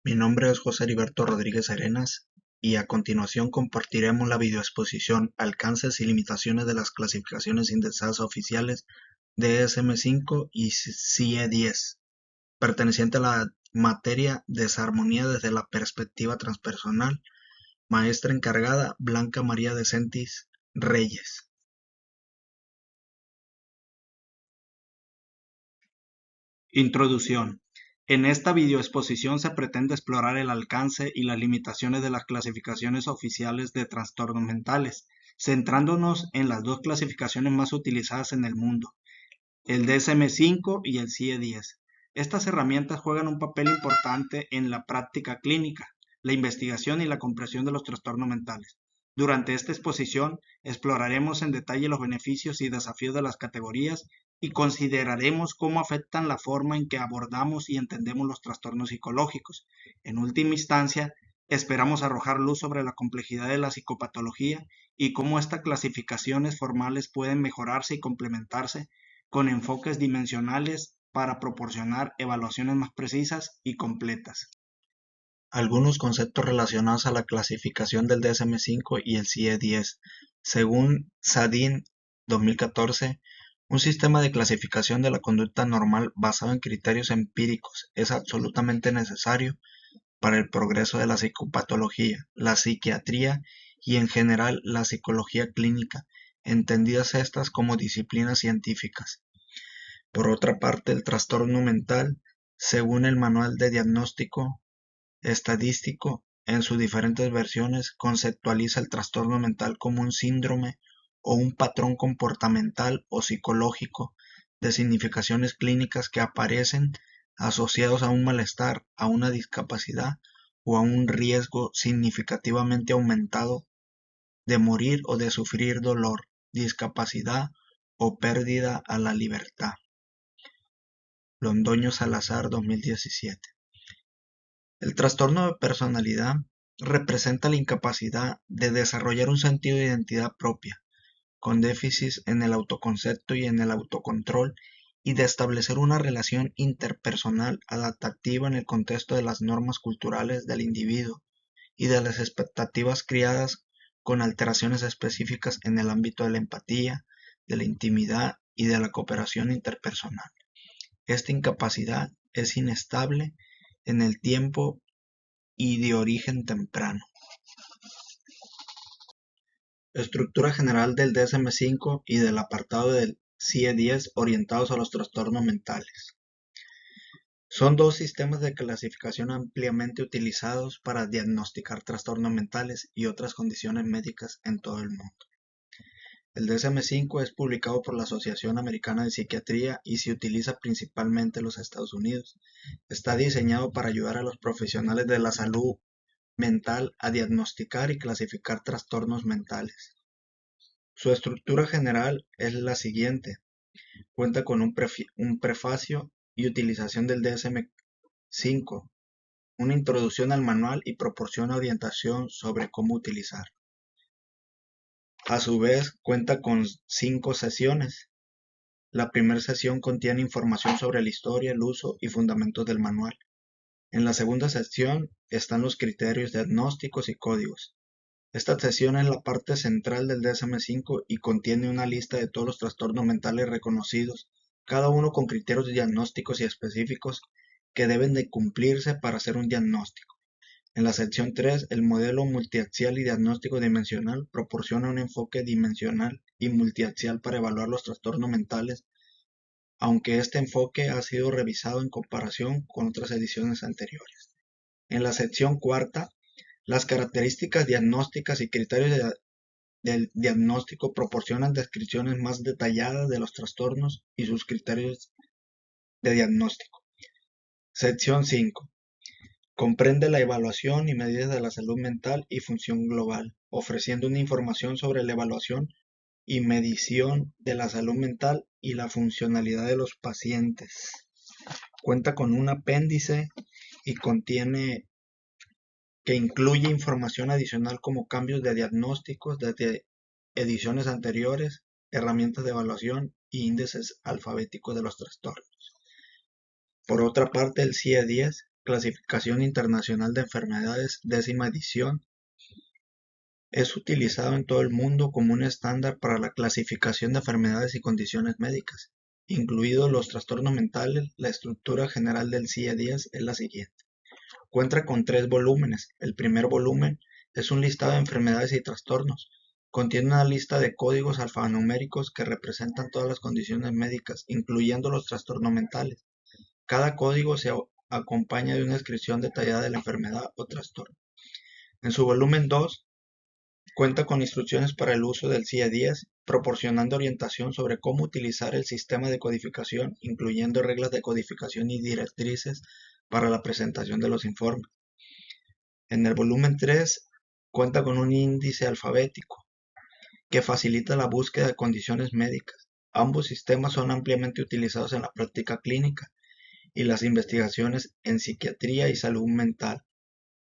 Mi nombre es José Heriberto Rodríguez Arenas y a continuación compartiremos la videoexposición Alcances y limitaciones de las clasificaciones indexadas oficiales DSM-5 y CIE-10, perteneciente a la materia Desarmonía desde la perspectiva transpersonal, maestra encargada Blanca María de Sentis Reyes. Introducción. En esta videoexposición se pretende explorar el alcance y las limitaciones de las clasificaciones oficiales de trastornos mentales, centrándonos en las dos clasificaciones más utilizadas en el mundo, el DSM-5 y el CIE-10. Estas herramientas juegan un papel importante en la práctica clínica, la investigación y la comprensión de los trastornos mentales. Durante esta exposición exploraremos en detalle los beneficios y desafíos de las categorías y consideraremos cómo afectan la forma en que abordamos y entendemos los trastornos psicológicos. En última instancia, esperamos arrojar luz sobre la complejidad de la psicopatología y cómo estas clasificaciones formales pueden mejorarse y complementarse con enfoques dimensionales para proporcionar evaluaciones más precisas y completas. Algunos conceptos relacionados a la clasificación del DSM-5 y el CIE-10. Según Sadin 2014, un sistema de clasificación de la conducta normal basado en criterios empíricos es absolutamente necesario para el progreso de la psicopatología, la psiquiatría y en general la psicología clínica, entendidas estas como disciplinas científicas. Por otra parte, el trastorno mental, según el Manual de Diagnóstico Estadístico, en sus diferentes versiones, conceptualiza el trastorno mental como un síndrome o un patrón comportamental o psicológico de significaciones clínicas que aparecen asociados a un malestar, a una discapacidad o a un riesgo significativamente aumentado de morir o de sufrir dolor, discapacidad o pérdida a la libertad. Londoño Salazar 2017. El trastorno de personalidad representa la incapacidad de desarrollar un sentido de identidad propia, con déficits en el autoconcepto y en el autocontrol, y de establecer una relación interpersonal adaptativa en el contexto de las normas culturales del individuo y de las expectativas criadas con alteraciones específicas en el ámbito de la empatía, de la intimidad y de la cooperación interpersonal. Esta incapacidad es inestable en el tiempo y de origen temprano. Estructura general del DSM-5 y del apartado del CIE-10 orientados a los trastornos mentales. Son dos sistemas de clasificación ampliamente utilizados para diagnosticar trastornos mentales y otras condiciones médicas en todo el mundo. El DSM-5 es publicado por la Asociación Americana de Psiquiatría y se utiliza principalmente en los Estados Unidos. Está diseñado para ayudar a los profesionales de la salud mental a diagnosticar y clasificar trastornos mentales. Su estructura general es la siguiente. Cuenta con un prefacio y utilización del DSM-5, una introducción al manual y proporciona orientación sobre cómo utilizar. A su vez, cuenta con 5 sesiones. La primera sesión contiene información sobre la historia, el uso y fundamentos del manual. En la segunda sección están los criterios diagnósticos y códigos. Esta sesión es la parte central del DSM-5 y contiene una lista de todos los trastornos mentales reconocidos, cada uno con criterios diagnósticos y específicos que deben de cumplirse para hacer un diagnóstico. En la sección 3, el modelo multiaxial y diagnóstico dimensional proporciona un enfoque dimensional y multiaxial para evaluar los trastornos mentales, aunque este enfoque ha sido revisado en comparación con otras ediciones anteriores. En la sección cuarta, las características diagnósticas y criterios del diagnóstico proporcionan descripciones más detalladas de los trastornos y sus criterios de diagnóstico. Sección 5. Comprende la evaluación y medidas de la salud mental y función global, ofreciendo una información sobre la evaluación y medición de la salud mental y la funcionalidad de los pacientes. Cuenta con un apéndice y que incluye información adicional como cambios de diagnósticos desde ediciones anteriores, herramientas de evaluación y índices alfabéticos de los trastornos. Por otra parte, el CIE-10 Clasificación Internacional de Enfermedades, 10ª edición, es utilizado en todo el mundo como un estándar para la clasificación de enfermedades y condiciones médicas, incluidos los trastornos mentales. La estructura general del CIE-10 es la siguiente. Cuenta con 3 volúmenes. El primer volumen es un listado de enfermedades y trastornos. Contiene una lista de códigos alfanuméricos que representan todas las condiciones médicas, incluyendo los trastornos mentales. Cada código se acompaña de una descripción detallada de la enfermedad o trastorno. En su volumen 2, cuenta con instrucciones para el uso del CIE-10, proporcionando orientación sobre cómo utilizar el sistema de codificación, incluyendo reglas de codificación y directrices para la presentación de los informes. En el volumen 3, cuenta con un índice alfabético que facilita la búsqueda de condiciones médicas. Ambos sistemas son ampliamente utilizados en la práctica clínica y las investigaciones en psiquiatría y salud mental,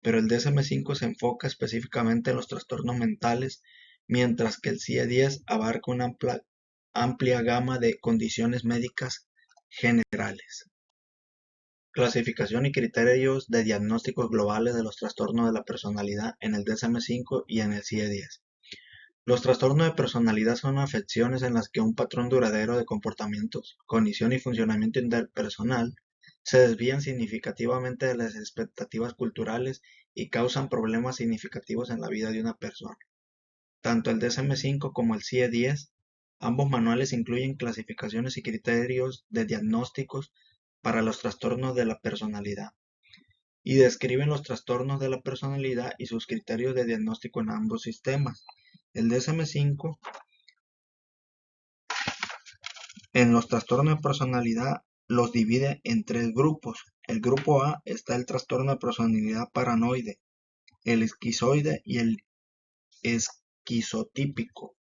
pero el DSM-5 se enfoca específicamente en los trastornos mentales, mientras que el CIE-10 abarca una amplia gama de condiciones médicas generales. Clasificación y criterios de diagnósticos globales de los trastornos de la personalidad en el DSM-5 y en el CIE-10. Los trastornos de personalidad son afecciones en las que un patrón duradero de comportamientos, cognición y funcionamiento interpersonal se desvían significativamente de las expectativas culturales y causan problemas significativos en la vida de una persona. Tanto el DSM-5 como el CIE-10, ambos manuales incluyen clasificaciones y criterios de diagnósticos para los trastornos de la personalidad y describen los trastornos de la personalidad y sus criterios de diagnóstico en ambos sistemas. El DSM-5 en los trastornos de personalidad los divide en 3 grupos. El grupo A está el trastorno de personalidad paranoide, el esquizoide y el esquizotípico.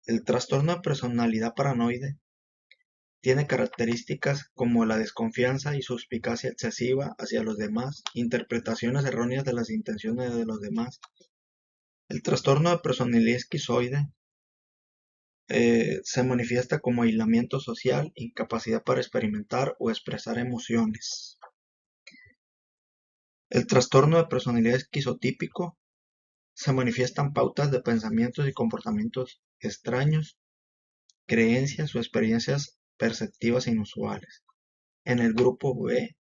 El trastorno de personalidad paranoide tiene características como la desconfianza y suspicacia excesiva hacia los demás, interpretaciones erróneas de las intenciones de los demás. El trastorno de personalidad esquizoide se manifiesta como aislamiento social, incapacidad para experimentar o expresar emociones. El trastorno de personalidad esquizotípico se manifiestan pautas de pensamientos y comportamientos extraños, creencias o experiencias perceptivas inusuales. En el grupo B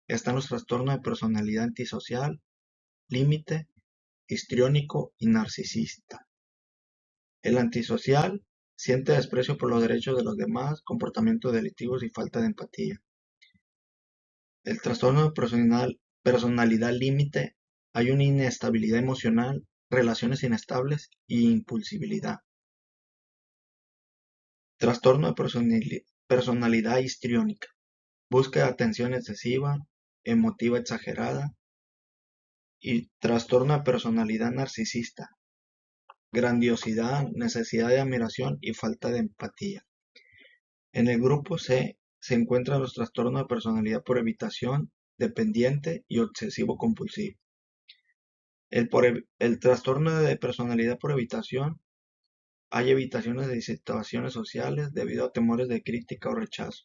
están los trastornos de personalidad antisocial, límite, histriónico y narcisista. El antisocial siente desprecio por los derechos de los demás, comportamientos delictivos y falta de empatía. El trastorno de personalidad límite, hay una inestabilidad emocional, relaciones inestables y impulsividad. Trastorno de personalidad histriónica, búsqueda de atención excesiva, emotiva exagerada. Y trastorno de personalidad narcisista, grandiosidad, necesidad de admiración y falta de empatía. En el grupo C se encuentran los trastornos de personalidad por evitación, dependiente y obsesivo compulsivo. El trastorno de personalidad por evitación, hay evitaciones de situaciones sociales debido a temores de crítica o rechazo.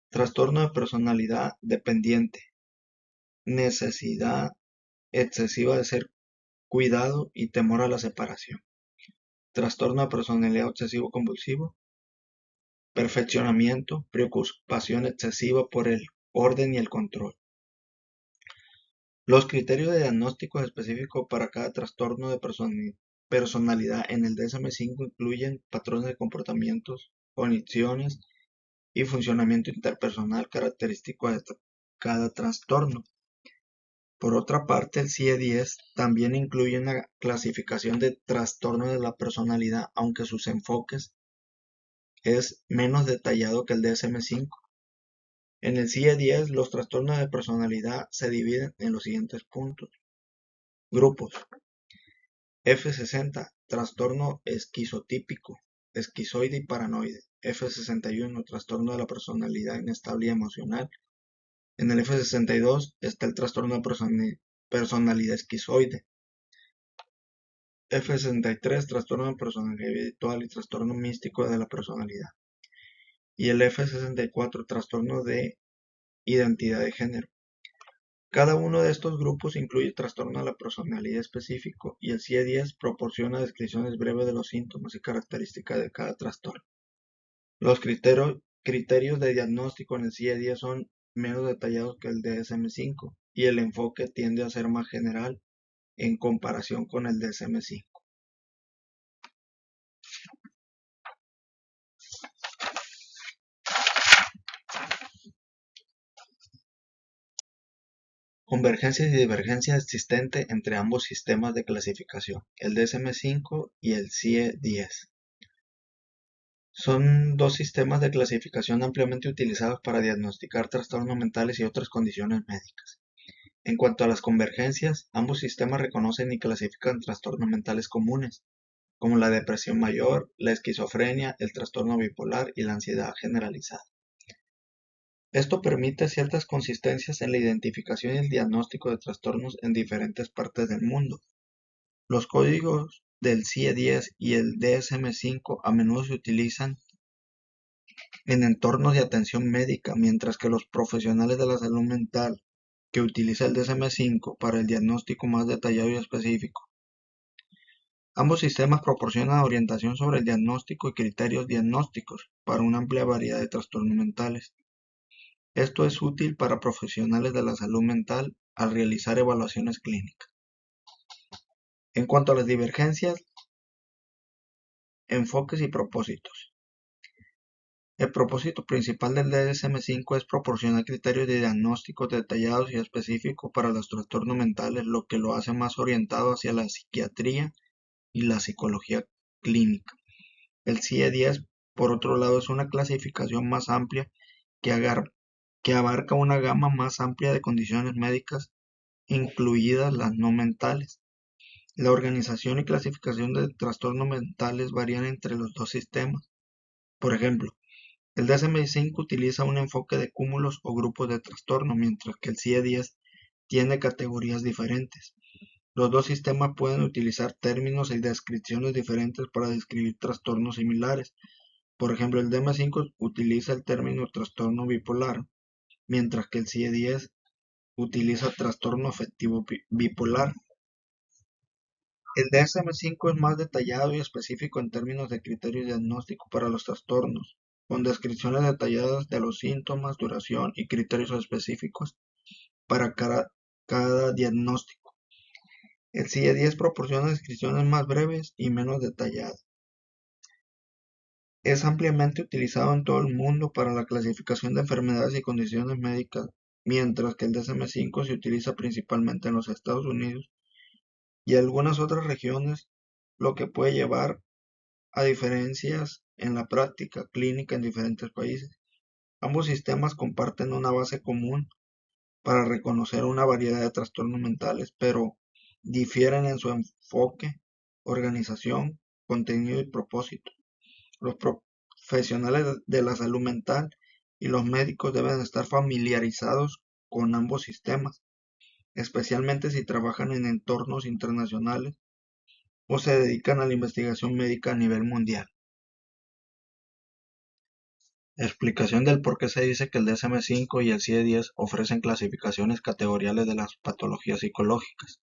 Trastorno de personalidad dependiente, necesidad excesiva de ser cuidado y temor a la separación. Trastorno de personalidad obsesivo-compulsivo, perfeccionamiento, preocupación excesiva por el orden y el control. Los criterios de diagnóstico específicos para cada trastorno de personalidad en el DSM-5 incluyen patrones de comportamientos, cogniciones y funcionamiento interpersonal característico de cada trastorno. Por otra parte, el CIE-10 también incluye una clasificación de trastornos de la personalidad, aunque sus enfoques es menos detallado que el DSM-5. En el CIE-10, los trastornos de personalidad se dividen en los siguientes puntos. Grupos. F60, trastorno esquizotípico, esquizoide y paranoide. F61, trastorno de la personalidad inestable y emocional. En el F62 está el trastorno de personalidad esquizoide. F63, trastorno de personalidad virtual y trastorno místico de la personalidad. Y el F64, trastorno de identidad de género. Cada uno de estos grupos incluye trastorno de la personalidad específico y el CIE-10 proporciona descripciones breves de los síntomas y características de cada trastorno. Los criterios de diagnóstico en el CIE-10 son menos detallados que el DSM-5 y el enfoque tiende a ser más general en comparación con el DSM-5. Convergencia y divergencia existente entre ambos sistemas de clasificación, el DSM-5 y el CIE-10. Son dos sistemas de clasificación ampliamente utilizados para diagnosticar trastornos mentales y otras condiciones médicas. En cuanto a las convergencias, ambos sistemas reconocen y clasifican trastornos mentales comunes, como la depresión mayor, la esquizofrenia, el trastorno bipolar y la ansiedad generalizada. Esto permite ciertas consistencias en la identificación y el diagnóstico de trastornos en diferentes partes del mundo. Los códigos del CIE-10 y el DSM-5 a menudo se utilizan en entornos de atención médica, mientras que los profesionales de la salud mental que utiliza el DSM-5 para el diagnóstico más detallado y específico. Ambos sistemas proporcionan orientación sobre el diagnóstico y criterios diagnósticos para una amplia variedad de trastornos mentales. Esto es útil para profesionales de la salud mental al realizar evaluaciones clínicas. En cuanto a las divergencias, enfoques y propósitos. El propósito principal del DSM-5 es proporcionar criterios de diagnóstico detallados y específicos para los trastornos mentales, lo que lo hace más orientado hacia la psiquiatría y la psicología clínica. El CIE-10, por otro lado, es una clasificación más amplia que abarca una gama más amplia de condiciones médicas, incluidas las no mentales. La organización y clasificación de trastornos mentales varían entre los dos sistemas. Por ejemplo, el DSM-5 utiliza un enfoque de cúmulos o grupos de trastorno, mientras que el CIE-10 tiene categorías diferentes. Los dos sistemas pueden utilizar términos y descripciones diferentes para describir trastornos similares. Por ejemplo, el DSM-5 utiliza el término trastorno bipolar, mientras que el CIE-10 utiliza trastorno afectivo bipolar. El DSM-5 es más detallado y específico en términos de criterios diagnósticos para los trastornos, con descripciones detalladas de los síntomas, duración y criterios específicos para cada diagnóstico. El CIE-10 proporciona descripciones más breves y menos detalladas. Es ampliamente utilizado en todo el mundo para la clasificación de enfermedades y condiciones médicas, mientras que el DSM-5 se utiliza principalmente en los Estados Unidos y algunas otras regiones, lo que puede llevar a diferencias en la práctica clínica en diferentes países. Ambos sistemas comparten una base común para reconocer una variedad de trastornos mentales, pero difieren en su enfoque, organización, contenido y propósito. Los profesionales de la salud mental y los médicos deben estar familiarizados con ambos sistemas, especialmente si trabajan en entornos internacionales o se dedican a la investigación médica a nivel mundial. Explicación del por qué se dice que el DSM-5 y el CIE-10 ofrecen clasificaciones categoriales de las patologías psicológicas.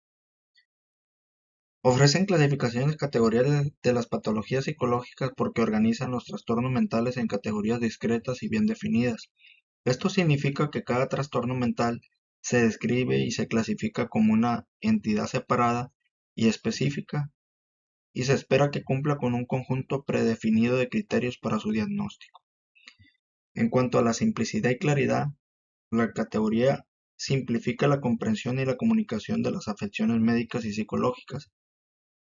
Ofrecen clasificaciones categoriales de las patologías psicológicas porque organizan los trastornos mentales en categorías discretas y bien definidas. Esto significa que cada trastorno mental se describe y se clasifica como una entidad separada y específica, y se espera que cumpla con un conjunto predefinido de criterios para su diagnóstico. En cuanto a la simplicidad y claridad, la categoría simplifica la comprensión y la comunicación de las afecciones médicas y psicológicas.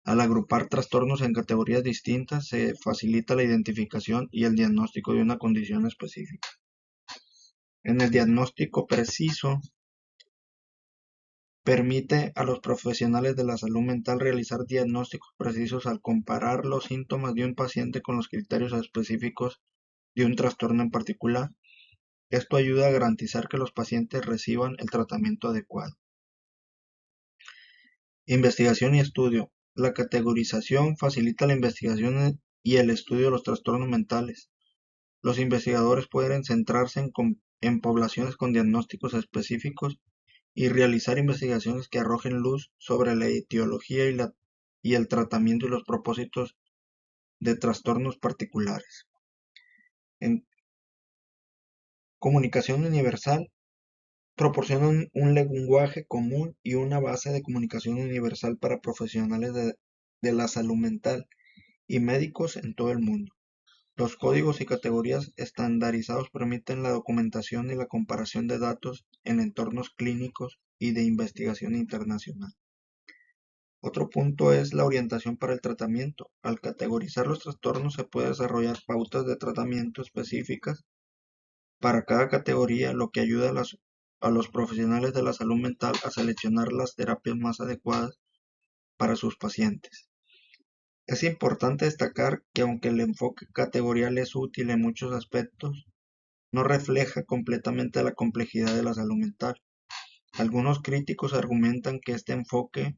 Al agrupar trastornos en categorías distintas, se facilita la identificación y el diagnóstico de una condición específica. En el diagnóstico preciso, permite a los profesionales de la salud mental realizar diagnósticos precisos al comparar los síntomas de un paciente con los criterios específicos de un trastorno en particular. Esto ayuda a garantizar que los pacientes reciban el tratamiento adecuado. Investigación y estudio. La categorización facilita la investigación y el estudio de los trastornos mentales. Los investigadores pueden centrarse en en poblaciones con diagnósticos específicos y realizar investigaciones que arrojen luz sobre la etiología y el tratamiento y los propósitos de trastornos particulares. En comunicación universal, proporciona un lenguaje común y una base de comunicación universal para profesionales de la salud mental y médicos en todo el mundo. Los códigos y categorías estandarizados permiten la documentación y la comparación de datos en entornos clínicos y de investigación internacional. Otro punto es la orientación para el tratamiento. Al categorizar los trastornos se puede desarrollar pautas de tratamiento específicas para cada categoría, lo que ayuda a los profesionales de la salud mental a seleccionar las terapias más adecuadas para sus pacientes. Es importante destacar que aunque el enfoque categorial es útil en muchos aspectos, no refleja completamente la complejidad de la salud mental. Algunos críticos argumentan que este enfoque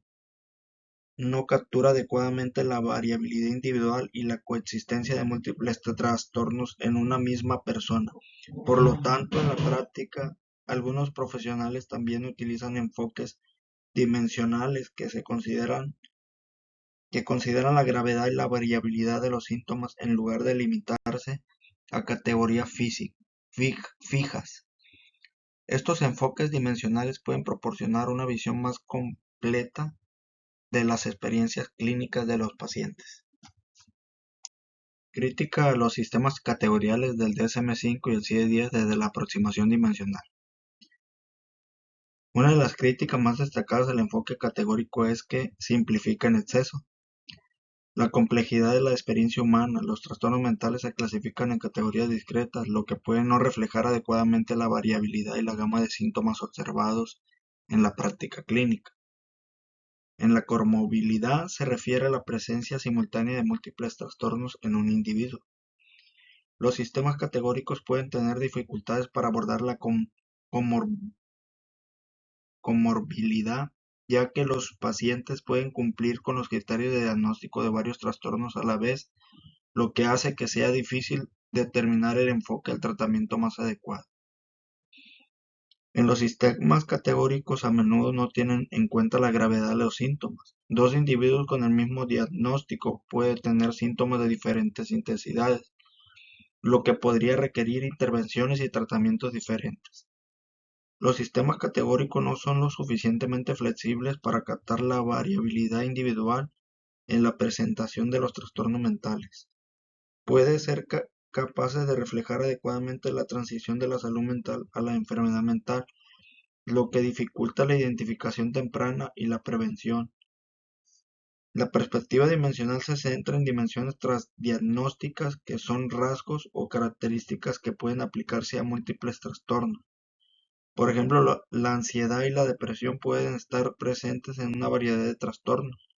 no captura adecuadamente la variabilidad individual y la coexistencia de múltiples trastornos en una misma persona. Por lo tanto, en la práctica, algunos profesionales también utilizan enfoques dimensionales que consideran la gravedad y la variabilidad de los síntomas en lugar de limitarse a categorías fijas. Estos enfoques dimensionales pueden proporcionar una visión más completa de las experiencias clínicas de los pacientes. Crítica a los sistemas categoriales del DSM-5 y el CIE-10 desde la aproximación dimensional. Una de las críticas más destacadas del enfoque categórico es que simplifica en exceso la complejidad de la experiencia humana. Los trastornos mentales se clasifican en categorías discretas, lo que puede no reflejar adecuadamente la variabilidad y la gama de síntomas observados en la práctica clínica. En la comorbilidad se refiere a la presencia simultánea de múltiples trastornos en un individuo. Los sistemas categóricos pueden tener dificultades para abordar la comorbilidad, ya que los pacientes pueden cumplir con los criterios de diagnóstico de varios trastornos a la vez, lo que hace que sea difícil determinar el enfoque al tratamiento más adecuado. En los sistemas categóricos a menudo no tienen en cuenta la gravedad de los síntomas. Dos individuos con el mismo diagnóstico pueden tener síntomas de diferentes intensidades, lo que podría requerir intervenciones y tratamientos diferentes. Los sistemas categóricos no son lo suficientemente flexibles para captar la variabilidad individual en la presentación de los trastornos mentales. Puede ser capaces de reflejar adecuadamente la transición de la salud mental a la enfermedad mental, lo que dificulta la identificación temprana y la prevención. La perspectiva dimensional se centra en dimensiones transdiagnósticas que son rasgos o características que pueden aplicarse a múltiples trastornos. Por ejemplo, la ansiedad y la depresión pueden estar presentes en una variedad de trastornos.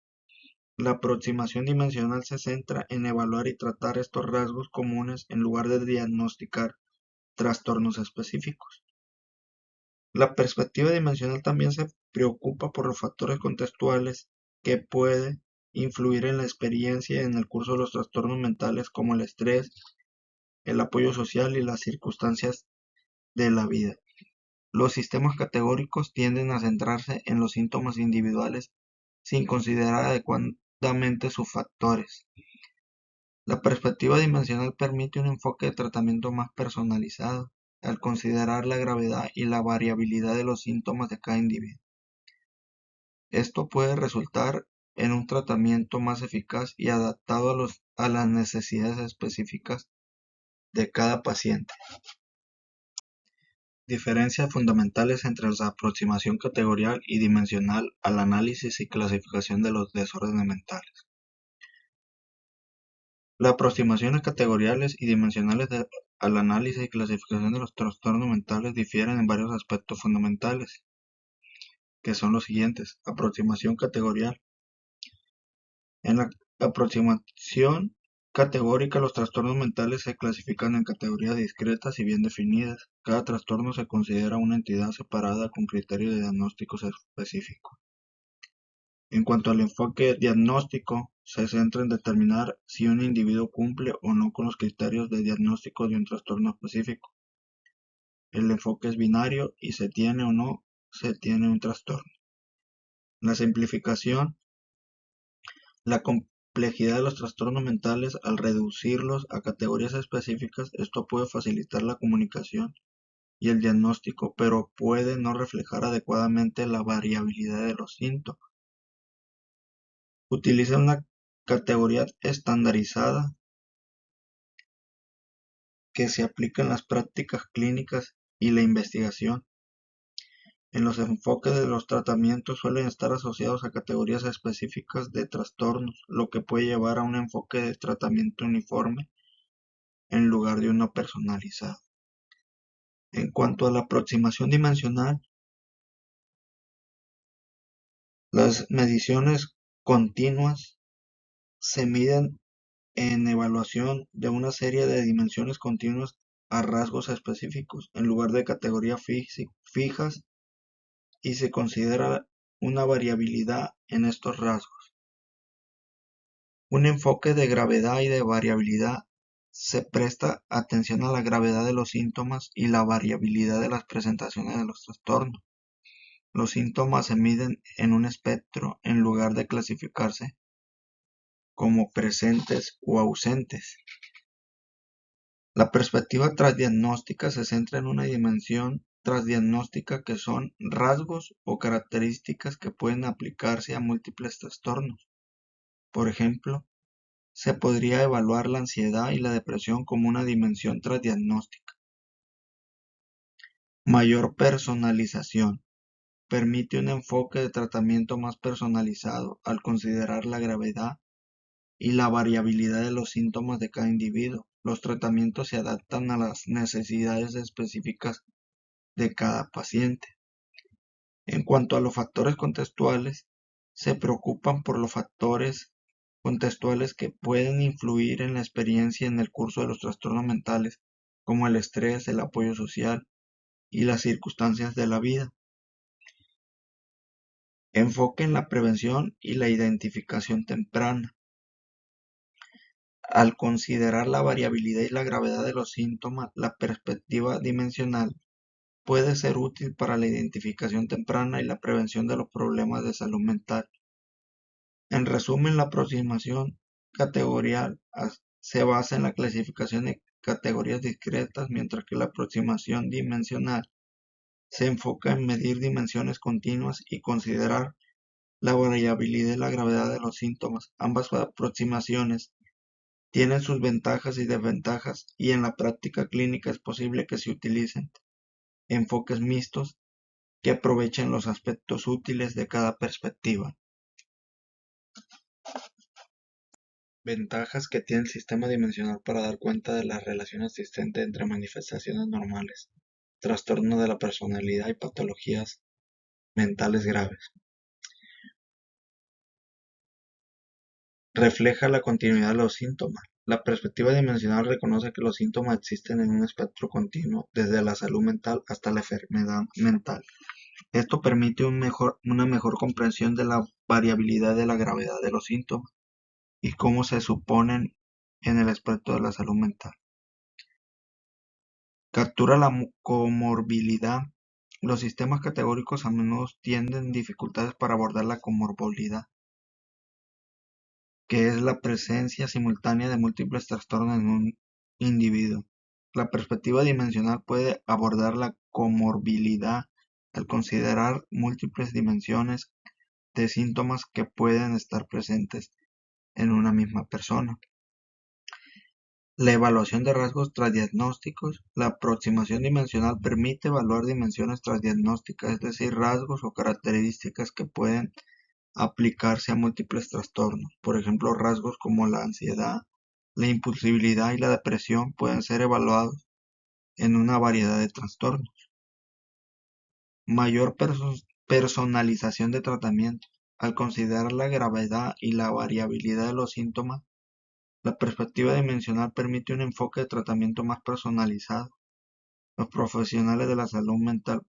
La aproximación dimensional se centra en evaluar y tratar estos rasgos comunes en lugar de diagnosticar trastornos específicos. La perspectiva dimensional también se preocupa por los factores contextuales que pueden influir en la experiencia y en el curso de los trastornos mentales, como el estrés, el apoyo social y las circunstancias de la vida. Los sistemas categóricos tienden a centrarse en los síntomas individuales sin considerar adecuadamente sus factores. La perspectiva dimensional permite un enfoque de tratamiento más personalizado, al considerar la gravedad y la variabilidad de los síntomas de cada individuo. Esto puede resultar en un tratamiento más eficaz y adaptado a las necesidades específicas de cada paciente. Diferencias fundamentales entre la aproximación categorial y dimensional al análisis y clasificación de los desórdenes mentales. Las aproximaciones categoriales y dimensionales al análisis y clasificación de los trastornos mentales difieren en varios aspectos fundamentales, que son los siguientes. Aproximación categorial. En la aproximación categórica, los trastornos mentales se clasifican en categorías discretas y bien definidas. Cada trastorno se considera una entidad separada con criterios de diagnósticos específicos. En cuanto al enfoque diagnóstico, se centra en determinar si un individuo cumple o no con los criterios de diagnóstico de un trastorno específico. El enfoque es binario y se tiene o no se tiene un trastorno. La simplificación, la complejidad de los trastornos mentales al reducirlos a categorías específicas, esto puede facilitar la comunicación y el diagnóstico, pero puede no reflejar adecuadamente la variabilidad de los síntomas. Utiliza una categoría estandarizada que se aplica en las prácticas clínicas y la investigación. En los enfoques de los tratamientos suelen estar asociados a categorías específicas de trastornos, lo que puede llevar a un enfoque de tratamiento uniforme en lugar de uno personalizado. En cuanto a la aproximación dimensional, las mediciones continuas se miden en evaluación de una serie de dimensiones continuas a rasgos específicos, en lugar de categorías fijas, y se considera una variabilidad en estos rasgos. Un enfoque de gravedad y de variabilidad se presta atención a la gravedad de los síntomas y la variabilidad de las presentaciones de los trastornos. Los síntomas se miden en un espectro en lugar de clasificarse como presentes o ausentes. La perspectiva transdiagnóstica se centra en una dimensión transdiagnóstica que son rasgos o características que pueden aplicarse a múltiples trastornos. Por ejemplo, se podría evaluar la ansiedad y la depresión como una dimensión transdiagnóstica. Mayor personalización. Permite un enfoque de tratamiento más personalizado al considerar la gravedad y la variabilidad de los síntomas de cada individuo. Los tratamientos se adaptan a las necesidades específicas de cada paciente. En cuanto a los factores contextuales, se preocupan por los factores contextuales que pueden influir en la experiencia en el curso de los trastornos mentales, como el estrés, el apoyo social y las circunstancias de la vida. Enfoque en la prevención y la identificación temprana. Al considerar la variabilidad y la gravedad de los síntomas, la perspectiva dimensional puede ser útil para la identificación temprana y la prevención de los problemas de salud mental. En resumen, la aproximación categorial se basa en la clasificación de categorías discretas, mientras que la aproximación dimensional se enfoca en medir dimensiones continuas y considerar la variabilidad y la gravedad de los síntomas. Ambas aproximaciones tienen sus ventajas y desventajas, y en la práctica clínica es posible que se utilicen enfoques mixtos que aprovechen los aspectos útiles de cada perspectiva. Ventajas que tiene el sistema dimensional para dar cuenta de la relación existente entre manifestaciones normales, trastornos de la personalidad y patologías mentales graves. Refleja la continuidad de los síntomas. La perspectiva dimensional reconoce que los síntomas existen en un espectro continuo, desde la salud mental hasta la enfermedad mental. Esto permite una mejor comprensión de la variabilidad de la gravedad de los síntomas y cómo se suponen en el espectro de la salud mental. Captura la comorbilidad. Los sistemas categóricos a menudo tienen dificultades para abordar la comorbilidad, que es la presencia simultánea de múltiples trastornos en un individuo. La perspectiva dimensional puede abordar la comorbilidad al considerar múltiples dimensiones de síntomas que pueden estar presentes en una misma persona. La evaluación de rasgos transdiagnósticos. La aproximación dimensional permite evaluar dimensiones transdiagnósticas, es decir, rasgos o características que pueden aplicarse a múltiples trastornos. Por ejemplo, rasgos como la ansiedad, la impulsividad y la depresión pueden ser evaluados en una variedad de trastornos. Mayor personalización de tratamiento. Al considerar la gravedad y la variabilidad de los síntomas, la perspectiva dimensional permite un enfoque de tratamiento más personalizado. Los profesionales de la salud mental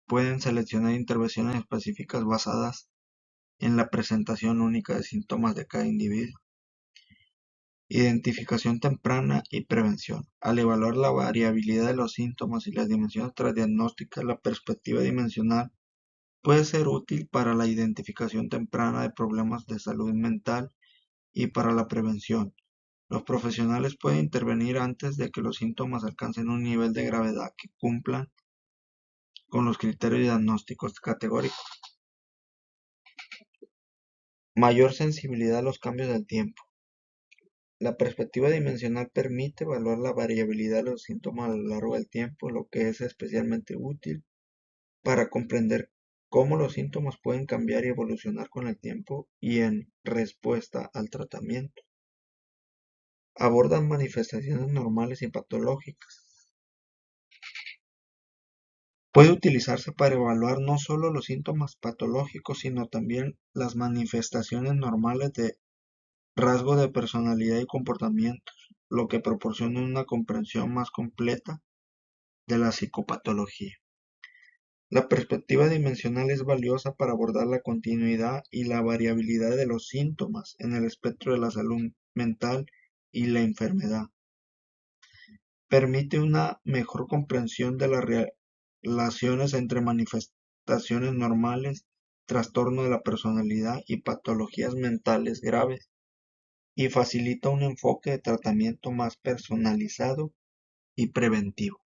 pueden seleccionar intervenciones específicas basadas en la presentación única de síntomas de cada individuo. Identificación temprana y prevención. Al evaluar la variabilidad de los síntomas y las dimensiones transdiagnósticas, la perspectiva dimensional puede ser útil para la identificación temprana de problemas de salud mental y para la prevención. Los profesionales pueden intervenir antes de que los síntomas alcancen un nivel de gravedad que cumplan con los criterios diagnósticos categóricos. Mayor sensibilidad a los cambios del tiempo. La perspectiva dimensional permite evaluar la variabilidad de los síntomas a lo largo del tiempo, lo que es especialmente útil para comprender cómo los síntomas pueden cambiar y evolucionar con el tiempo y en respuesta al tratamiento. Abordan manifestaciones normales y patológicas. Puede utilizarse para evaluar no solo los síntomas patológicos, sino también las manifestaciones normales de rasgos de personalidad y comportamientos, lo que proporciona una comprensión más completa de la psicopatología. La perspectiva dimensional es valiosa para abordar la continuidad y la variabilidad de los síntomas en el espectro de la salud mental y la enfermedad. Permite una mejor comprensión de las relaciones entre manifestaciones normales, trastorno de la personalidad y patologías mentales graves, y facilita un enfoque de tratamiento más personalizado y preventivo.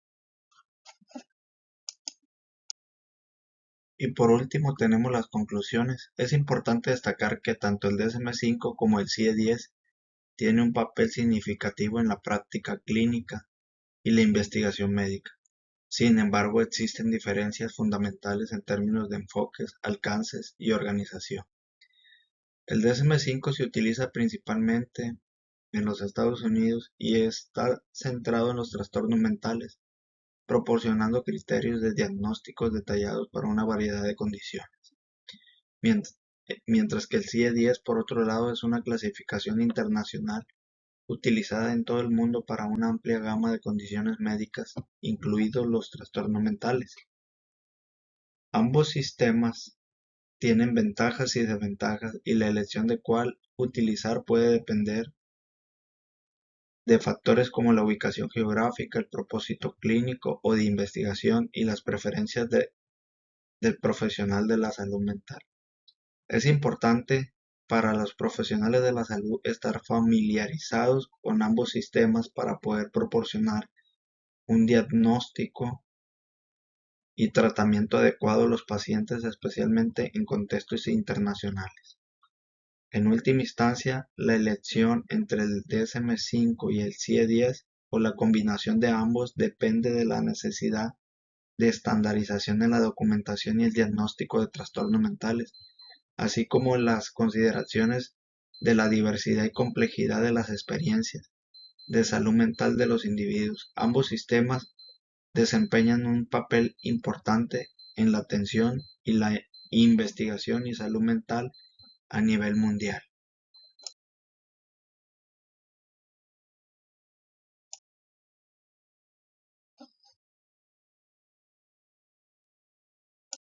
Y por último tenemos las conclusiones. Es importante destacar que tanto el DSM-5 como el CIE-10 tienen un papel significativo en la práctica clínica y la investigación médica. Sin embargo, existen diferencias fundamentales en términos de enfoques, alcances y organización. El DSM-5 se utiliza principalmente en los Estados Unidos y está centrado en los trastornos mentales, proporcionando criterios de diagnósticos detallados para una variedad de condiciones. Mientras que el CIE-10, por otro lado, es una clasificación internacional utilizada en todo el mundo para una amplia gama de condiciones médicas, incluidos los trastornos mentales. Ambos sistemas tienen ventajas y desventajas, y la elección de cuál utilizar puede depender de factores como la ubicación geográfica, el propósito clínico o de investigación y las preferencias del profesional de la salud mental. Es importante para los profesionales de la salud estar familiarizados con ambos sistemas para poder proporcionar un diagnóstico y tratamiento adecuado a los pacientes, especialmente en contextos internacionales. En última instancia, la elección entre el DSM-5 y el CIE-10 o la combinación de ambos depende de la necesidad de estandarización en la documentación y el diagnóstico de trastornos mentales, así como las consideraciones de la diversidad y complejidad de las experiencias de salud mental de los individuos. Ambos sistemas desempeñan un papel importante en la atención y la investigación y salud mental a nivel mundial.